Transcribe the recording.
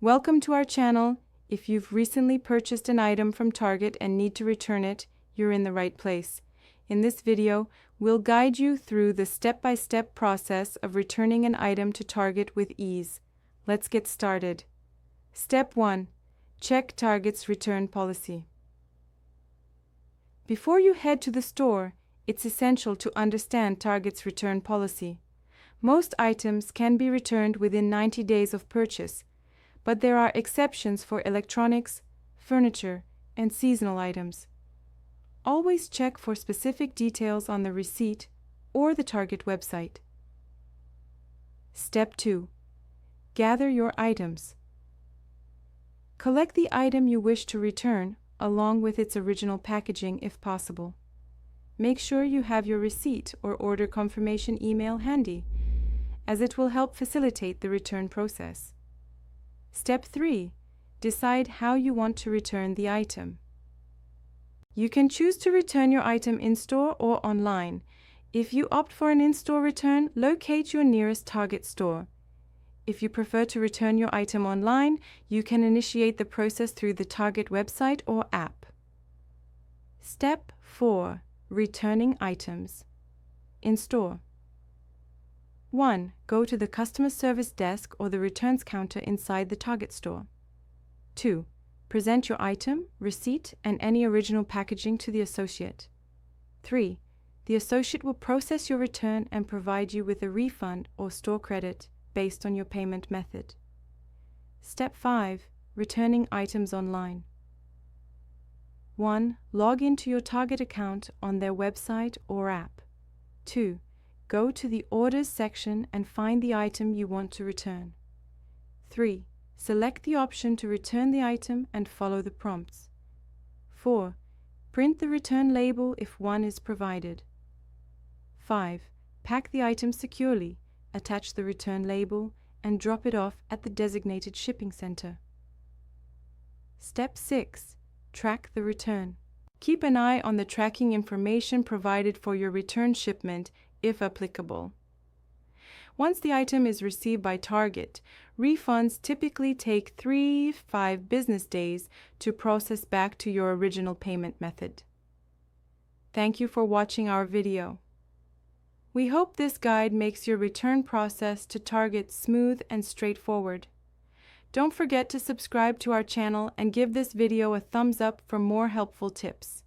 Welcome to our channel. If you've recently purchased an item from Target and need to return it, you're in the right place. In this video, we'll guide you through the step-by-step process of returning an item to Target with ease. Let's get started. Step 1. Check Target's return policy. Before you head to the store, it's essential to understand Target's return policy. Most items can be returned within 90 days of purchase, but there are exceptions for electronics, furniture, and seasonal items. Always check for specific details on the receipt or the Target website. Step 2. Gather your items. Collect the item you wish to return, along with its original packaging if possible. Make sure you have your receipt or order confirmation email handy, as it will help facilitate the return process. Step 3. Decide how you want to return the item. You can choose to return your item in-store or online. If you opt for an in-store return, locate your nearest Target store. If you prefer to return your item online, you can initiate the process through the Target website or app. Step 4. Returning items. In-store. 1. Go to the customer service desk or the returns counter inside the Target store. 2. Present your item, receipt, and any original packaging to the associate. 3. The associate will process your return and provide you with a refund or store credit based on your payment method. Step 5. Returning items online. 1. Log into your Target account on their website or app. 2. Go to the Orders section and find the item you want to return. 3. Select the option to return the item and follow the prompts. 4. Print the return label if one is provided. 5. Pack the item securely, attach the return label, and drop it off at the designated shipping center. Step 6. Track the return. Keep an eye on the tracking information provided for your return shipment, if applicable. Once the item is received by Target, refunds typically take 3-5 business days to process back to your original payment method. Thank you for watching our video. We hope this guide makes your return process to Target smooth and straightforward. Don't forget to subscribe to our channel and give this video a thumbs up for more helpful tips.